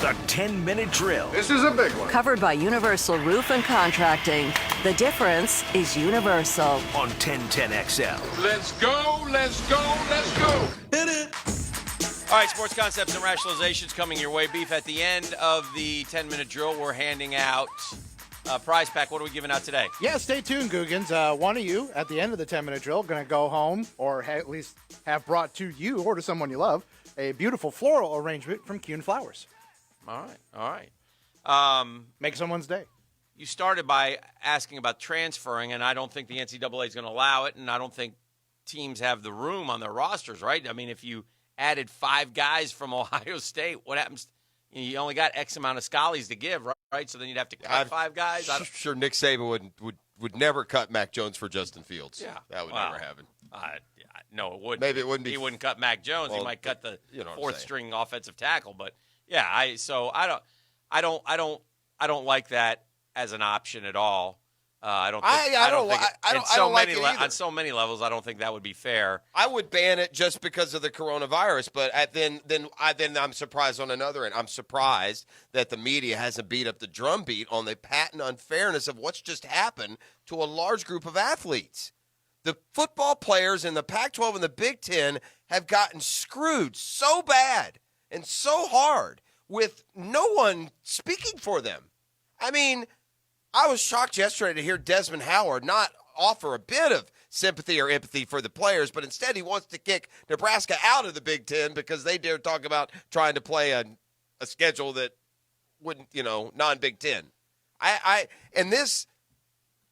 The 10-minute drill. This is a big one. Covered by Universal Roof and Contracting. The difference is Universal. On 1010XL. Let's go, let's go, let's go. Hit it. All right, sports concepts and rationalizations coming your way. Beef, at the end of the 10-minute drill, we're handing out a prize pack. What are we giving out today? Yeah, stay tuned, Googans. One of you, at the end of the 10-minute drill, going to go home or at least have brought to you or to someone you love a beautiful floral arrangement from Kuhn Flowers. All right. Make someone's day. You started by asking about transferring, and I don't think the NCAA is going to allow it, and I don't think teams have the room on their rosters, right? I mean, if you added 5 guys from Ohio State, what happens? You only got X amount of schollies to give, right? So then you'd have to cut 5 guys. I'm sure Nick Saban would never cut Mac Jones for Justin Fields. Yeah, that would never happen. No, it wouldn't. Maybe it wouldn't be. He wouldn't cut Mac Jones. Well, he might cut the what I'm string offensive tackle. But yeah, I don't like that as an option at all. I don't like it either. On so many levels, I don't think that would be fair. I would ban it just because of the coronavirus, but then I'm surprised on another end. I'm surprised that the media hasn't beat up the drumbeat on the patent unfairness of what's just happened to a large group of athletes. The football players in the Pac-12 and the Big Ten have gotten screwed so bad and so hard with no one speaking for them. I mean, I was shocked yesterday to hear Desmond Howard not offer a bit of sympathy or empathy for the players, but instead he wants to kick Nebraska out of the Big Ten because they dare talk about trying to play a schedule that wouldn't, non-Big Ten. And this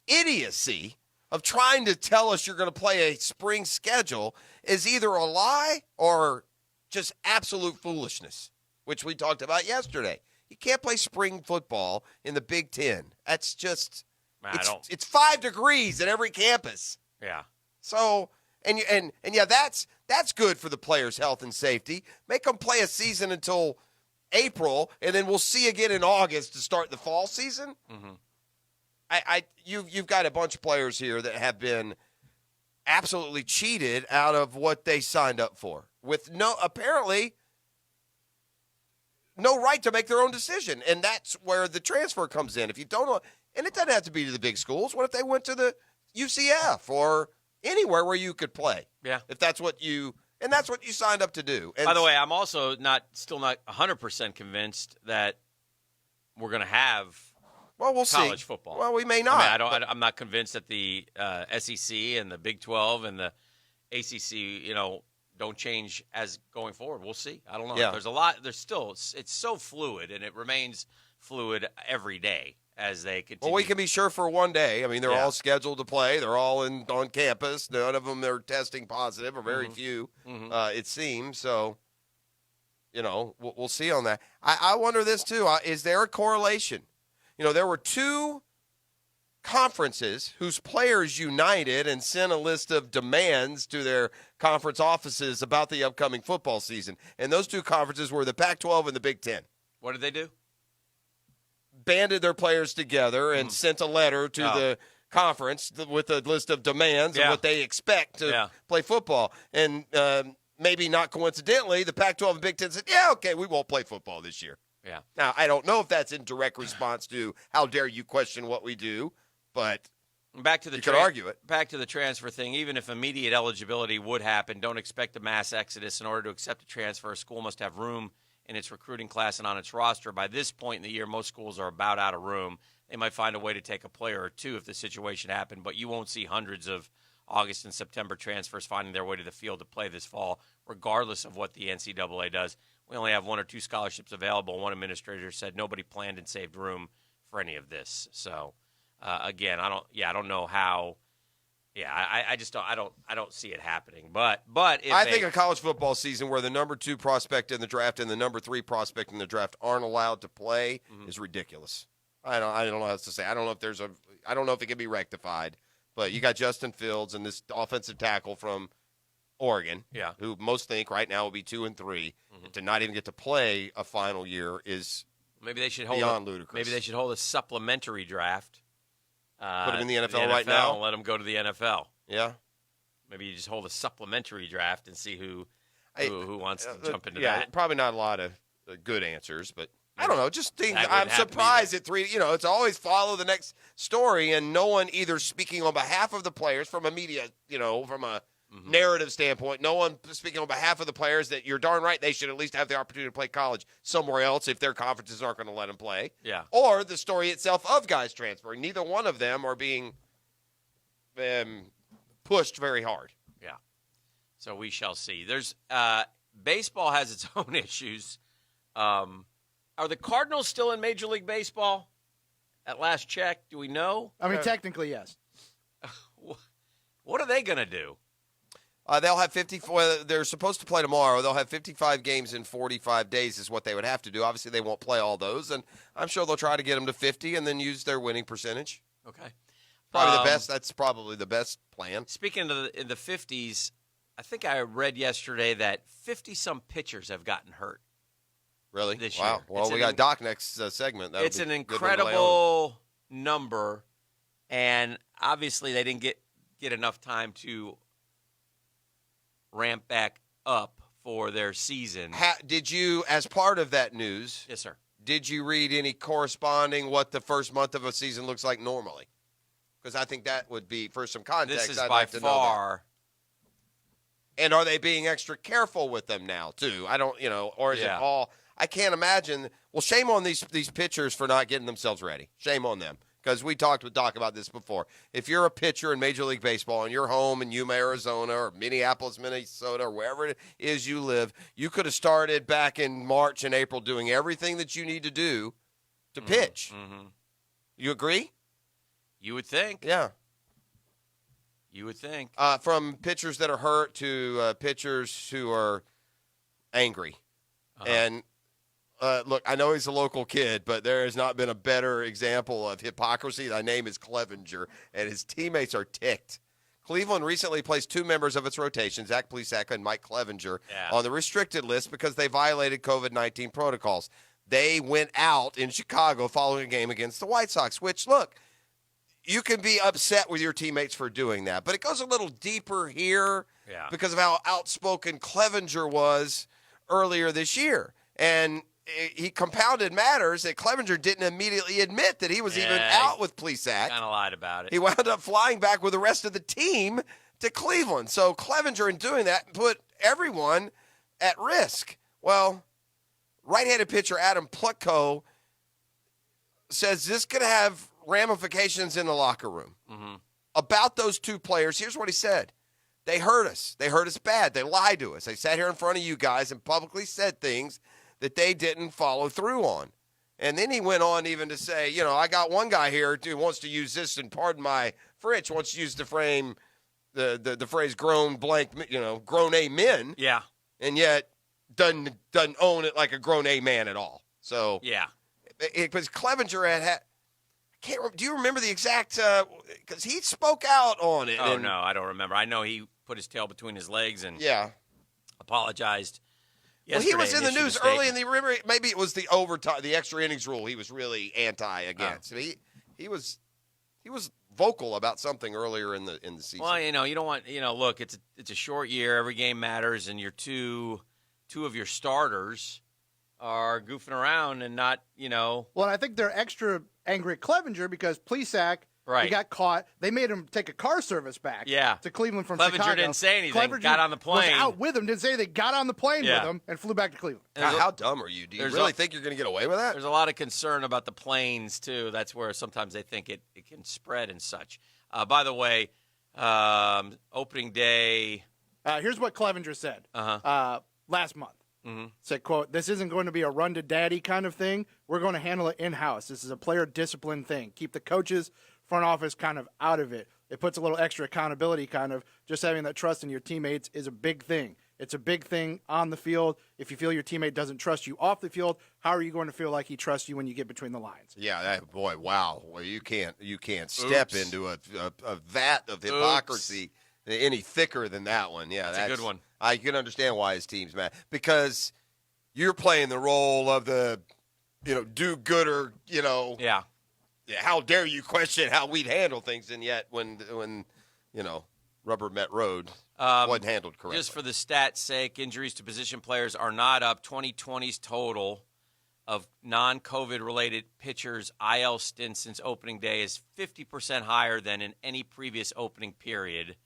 idiocy of trying to tell us you're going to play a spring schedule is either a lie or just absolute foolishness, which we talked about yesterday. You can't play spring football in the Big Ten. That's just it's 5 degrees at every campus. Yeah. So and that's good for the players' health and safety. Make them play a season until April, and then we'll see again in August to start the fall season. Mm-hmm. You've got a bunch of players here that have been absolutely cheated out of what they signed up for, with apparently no right to make their own decision, and that's where the transfer comes in. If you don't know, and it doesn't have to be to the big schools. What if they went to the UCF or anywhere where you could play? Yeah, if that's what you signed up to do. And by the way, I'm also still not 100% convinced that we're going to have. Well, we'll college see. Football. Well, we may not. I'm not convinced that the SEC and the Big 12 and the ACC, don't change as going forward. We'll see. I don't know. Yeah. There's a lot. It's so fluid, and it remains fluid every day as they continue. Well, we can be sure for one day. I mean, they're all scheduled to play. They're all on campus. None of them are testing positive, or very few, it seems. So, we'll see on that. I wonder this, too. Is there a correlation? There were 2 conferences whose players united and sent a list of demands to their conference offices about the upcoming football season. And those 2 conferences were the Pac-12 and the Big Ten. What did they do? Banded their players together and sent a letter to the conference with a list of demands and what they expect to play football. And maybe not coincidentally, the Pac-12 and Big Ten said, yeah, okay, we won't play football this year. Yeah. Now, I don't know if that's in direct response to how dare you question what we do, but you could argue it. Back to the transfer thing, even if immediate eligibility would happen, don't expect a mass exodus. In order to accept a transfer, a school must have room in its recruiting class and on its roster. By this point in the year, most schools are about out of room. They might find a way to take a player or 2 if the situation happened, but you won't see hundreds of August and September transfers finding their way to the field to play this fall, regardless of what the NCAA does. We only have 1 or 2 scholarships available. One administrator said nobody planned and saved room for any of this. So, again, I don't know how. Yeah, I just don't. I don't see it happening. But if I think a college football season where the number 2 prospect in the draft and the number 3 prospect in the draft aren't allowed to play is ridiculous. I don't know what else to say. I don't know if it can be rectified. But you got Justin Fields and this offensive tackle from Oregon, who most think right now will be 2 and 3, to not even get to play a final year is beyond ludicrous. Maybe they should hold a supplementary draft. Put him in the NFL right now and let him go to the NFL. Yeah, maybe you just hold a supplementary draft and see who wants to jump into that. Probably not a lot of good answers, but I don't know. Just think. That I'm wouldn't have to be surprised there. at 3. It's always follow the next story, and no one either speaking on behalf of the players from a media, from a narrative standpoint. No one speaking on behalf of the players that you're darn right they should at least have the opportunity to play college somewhere else if their conferences aren't going to let them play. Yeah. Or the story itself of guys transferring. Neither one of them are being pushed very hard. Yeah. So we shall see. There's baseball has its own issues. Are the Cardinals still in Major League Baseball? At last check, do we know? I mean, technically, yes. What are they going to do? They'll have 54. They're supposed to play tomorrow. They'll have 55 games in 45 days is what they would have to do. Obviously, they won't play all those, and I'm sure they'll try to get them to 50 and then use their winning percentage. Okay. Probably the best. That's probably the best plan. Speaking of in the 50s, I think I read yesterday that 50-some pitchers have gotten hurt. Really? This wow. year. Well, we got Doc next segment. That'll It's be an a good one to lay on. incredible number, and obviously they didn't get enough time to ramp back up for their season. Did you, as part of that news, Yes, sir. did you read any corresponding what the first month of a season looks like normally? Because I think that would be, for some context, This is I'd by like to know that. far. And are they being extra careful with them now, too? I don't, or is it Yeah. all – I can't imagine – well, shame on these pitchers for not getting themselves ready. Shame on them. Because we talked with Doc about this before. If you're a pitcher in Major League Baseball and you're home in Yuma, Arizona, or Minneapolis, Minnesota, or wherever it is you live, you could have started back in March and April doing everything that you need to do to pitch. Mm-hmm. You agree? You would think. Yeah. You would think. From pitchers that are hurt to pitchers who are angry. Uh-huh. And look, I know he's a local kid, but there has not been a better example of hypocrisy. Thy name is Clevenger, and his teammates are ticked. Cleveland recently placed 2 members of its rotation, Zach Plesac and Mike Clevenger, on the restricted list because they violated COVID-19 protocols. They went out in Chicago following a game against the White Sox, which, look, you can be upset with your teammates for doing that, but it goes a little deeper here because of how outspoken Clevenger was earlier this year. And he compounded matters that Clevenger didn't immediately admit that he was even out with Plesac. Kind of lied about it. He wound up flying back with the rest of the team to Cleveland. So Clevenger, in doing that, put everyone at risk. Well, right-handed pitcher Adam Plutko says this could have ramifications in the locker room. Mm-hmm. About those 2 players, here's what he said. They hurt us. They hurt us bad. They lied to us. They sat here in front of you guys and publicly said things that they didn't follow through on. And then he went on even to say, I got one guy here who wants to use this, and pardon my French, wants to use the phrase grown blank, grown A men. Yeah. And yet doesn't own it like a grown A man at all. So yeah. Because Clevenger had do you remember the exact because he spoke out on it. Oh, no, I don't remember. I know he put his tail between his legs and apologized. Well, he was in the news early in the maybe it was the overtime, the extra innings rule. He was really anti against. Oh. He was vocal about something earlier in the season. Well, you don't want look, it's a short year. Every game matters, and your two of your starters are goofing around and not Well, and I think they're extra angry at Clevenger because Plesac. Right. He got caught. They made him take a car service back to Cleveland from Clevenger Chicago. didn't say anything. Clevenger got on the plane. Was out with him. Didn't say anything. Got on the plane with him and flew back to Cleveland. How dumb are you? Do you really think you're going to get away with that? There's a lot of concern about the planes, too. That's where sometimes they think it can spread and such. By the way, opening day. Here's what Clevenger said last month. Mm-hmm. Said, quote, "This isn't going to be a run to daddy kind of thing. We're going to handle it in-house. This is a player discipline thing. Keep the coaches, front office kind of out of it. It puts a little extra accountability kind of. Just having that trust in your teammates is a big thing. It's a big thing on the field. If you feel your teammate doesn't trust you off the field, how are you going to feel like he trusts you when you get between the lines?" Yeah, boy, wow. Well, you can't step into a vat of hypocrisy any thicker than that one. Yeah, that's a good one. I can understand why his team's mad because you're playing the role of the, do-gooder. Yeah. How dare you question how we'd handle things? And yet, when rubber met road wasn't handled correctly. Just for the stats' sake, injuries to position players are not up. 2020's total of non-COVID related pitchers' IL stints since opening day is 50% higher than in any previous opening period.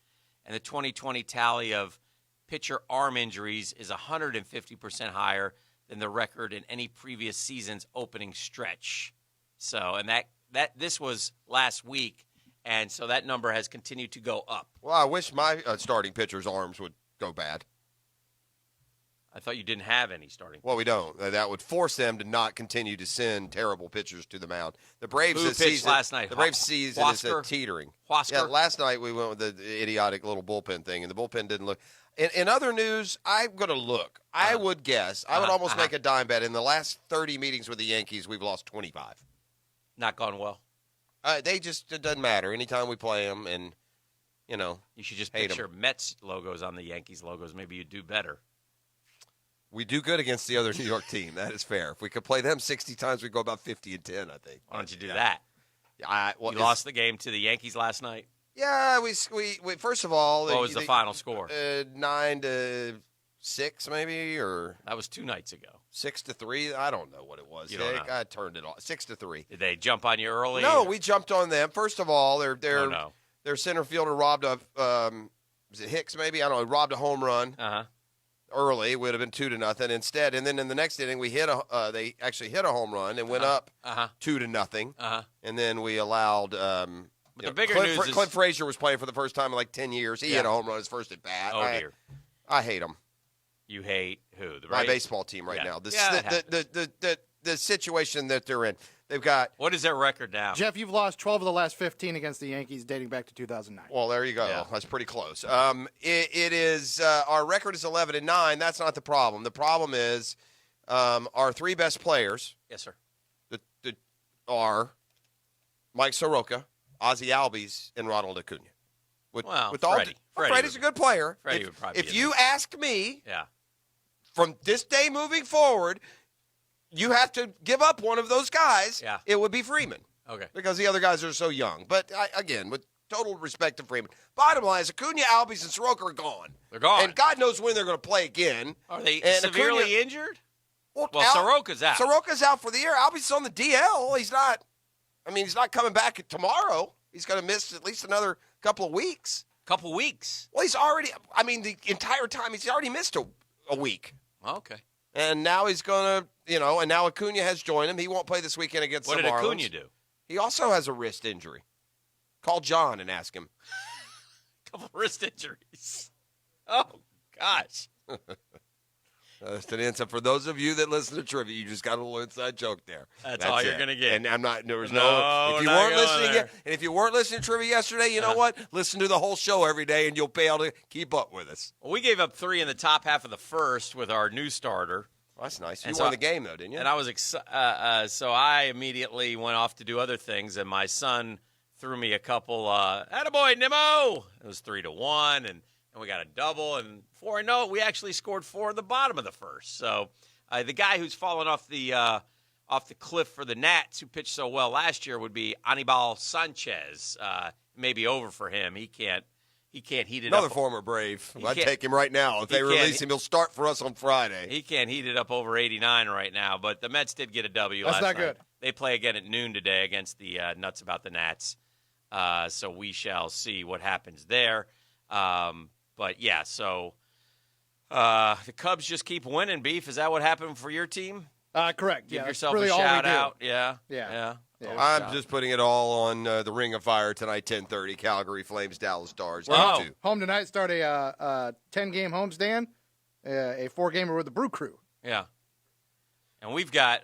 And the 2020 tally of pitcher arm injuries is 150% higher than the record in any previous season's opening stretch. So, and that this was last week, and so that number has continued to go up. Well, I wish my starting pitcher's arms would go bad. I thought you didn't have any starting. Well, we don't. That would force them to not continue to send terrible pitchers to the mound. The Braves Who this pitched season, last night? The Braves season Huasker? is teetering. Huasker? Yeah, last night we went with the idiotic little bullpen thing, and the bullpen didn't look. In other news, I'm going to look. I would guess. I would almost make a dime bet. In the last 30 meetings with the Yankees, we've lost 25. Not gone well. It doesn't matter. Anytime we play them, and, You should just hate picture Mets logos on the Yankees logos. Maybe you'd do better. we do good against the other New York team. That is fair. If we could play them 60 times, we'd go about 50 and 10, I think. Why don't you do that? You You lost the game to the Yankees last night. Yeah, we first of all, What was the final score? 9-6 maybe, or That was 2 nights ago. 6-3. I don't know what it was. You don't know. I turned it off. 6-3. Did they jump on you early? No, we jumped on them. First of all, no. their center fielder robbed a was it Hicks maybe? I don't know. Robbed a home run early. It would have been 2-0 instead. And then in the next inning, we they actually hit a home run and went up 2-0. And then we allowed. But the bigger news is Clint Frazier was playing for the first time in like 10 years. He hit a home run his first at bat. Oh dear. I hate him. You hate who? The My Rays? baseball team right now. That The situation that they're in. They've got. What is their record now? Jeff, you've lost 12 of the last 15 against the Yankees dating back to 2009. Well, there you go. Yeah. That's pretty close. It is our record is 11-9. That's not the problem. The problem is our 3 best players. Yes, sir. Are Mike Soroka, Ozzie Albies, and Ronald Acuna. Freddie's a good player. Freddie would probably If be you ask me, Yeah. from this day moving forward, you have to give up one of those guys. Yeah. It would be Freeman. Okay. Because the other guys are so young. But, again, with total respect to Freeman, bottom line is Acuna, Albies, and Soroka are gone. They're gone. And God knows when they're going to play again. Are they And severely Acuna- injured? Well, Soroka's out. Soroka's out for the year. Albies is on the DL. He's not coming back tomorrow. He's going to miss at least another couple of weeks. Couple weeks. Well, the entire time he's already missed a week. Okay. And now he's going to, and now Acuna has joined him. He won't play this weekend against What the did Marlins. Acuna do? He also has a wrist injury. Call John and ask him. Couple wrist injuries. Oh, gosh. That's an answer. For those of you that listen to trivia, you just got a little inside joke there. That's all you're it. gonna get. And I'm not. There was No, If you not weren't going listening, there. and if you weren't listening to trivia yesterday, you know what? Listen to the whole show every day, and you'll be able to keep up with us. Well, we gave up 3 in the top half of the first with our new starter. Well, that's nice. And You so- won the game, though, didn't you? And I was so I immediately went off to do other things, and my son threw me a couple. Attaboy, Nimmo! It was 3-1, and we got a double. And before I know it, we actually scored 4 in the bottom of the first. So the guy who's fallen off the cliff for the Nats, who pitched so well last year, would be Anibal Sanchez. Maybe over for him. He can't heat it up. Another former Brave. I'd can't- take him right now. If they he can't- release him, he'll start for us on Friday. He can't heat it up over 89 right now, but the Mets did get a W That's last not night. good. They play again at noon today against the Nuts About the Nats. So we shall see what happens there. But, yeah, so the Cubs just keep winning, Beef. Is that what happened for your team? Correct. Give yeah, yourself really a all we shout do. out. Yeah. Yeah. I'm just putting it all on the Ring of Fire tonight, 10:30. Calgary Flames, Dallas Stars. Wow. Game 2. Home tonight, start a 10-game homestand, a 4-gamer with the Brew Crew. Yeah. And we've got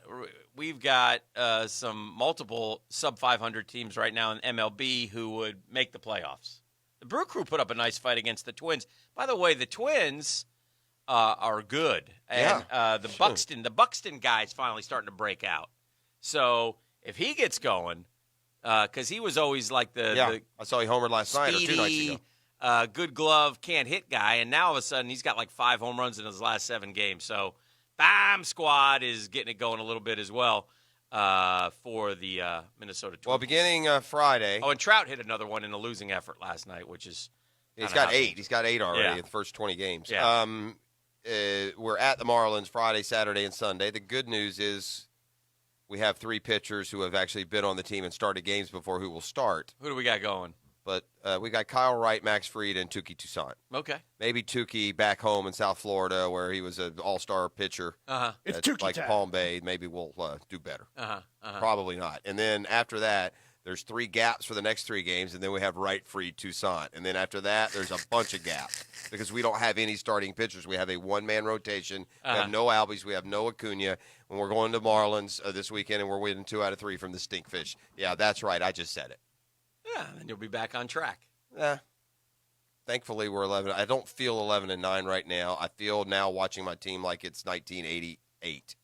some multiple sub-500 teams right now in MLB who would make the playoffs. The Brew Crew put up a nice fight against the Twins. By the way, the Twins are good. And the Buxton guy's finally starting to break out. So if he gets going, because he was always like the I saw he homered last night or 2 nights speedy, ago. good glove, can't hit guy, and now all of a sudden he's got like 5 home runs in his last 7 games. So BAM Squad is getting it going a little bit as well for the Minnesota Twins. Well, beginning Friday. Oh, and Trout hit another one in a losing effort last night, which is He's kinda got 8. He's got 8 already Yeah. in the first 20 games. Yeah. We're at the Marlins Friday, Saturday, and Sunday. The good news is We have 3 pitchers who have actually been on the team and started games before who will start. Who do we got going? But we got Kyle Wright, Max Fried, and Tukey Toussaint. Okay. Maybe Tukey back home in South Florida where he was an all-star pitcher. It's at, Tukey like time. Palm Bay. Maybe we'll do better. Probably not. And then after that, there's 3 gaps for the next 3 games, and then we have Wright, Fried, Toussaint. And then after that, there's a bunch of gaps because we don't have any starting pitchers. We have a one-man rotation. We have no Albies. We have no Acuna. And we're going to Marlins this weekend, and we're winning 2 out of 3 from the Stinkfish. Yeah, that's right. I just said it. Yeah, then you'll be back on track. Thankfully, we're 11. I don't feel 11-9 right now. I feel now watching my team like it's 1988,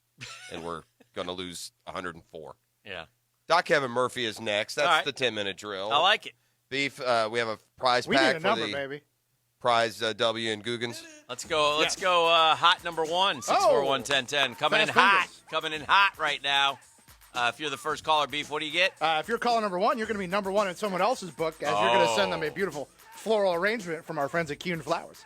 and we're going to lose 104. Yeah. Doc Kevin Murphy is next. That's right. the 10-minute drill. I like it. Beef, we have a prize We pack need a for number, the baby. prize W and Guggens. Let's go. Let's go. Hot number 1, 641-1010. Coming in Fast hot. fingers. Coming in hot right now. If you're the first caller, Beef, what do you get? If you're caller number 1, you're going to be number 1 in someone else's book, as you're going to send them a beautiful floral arrangement from our friends at Kuhn Flowers.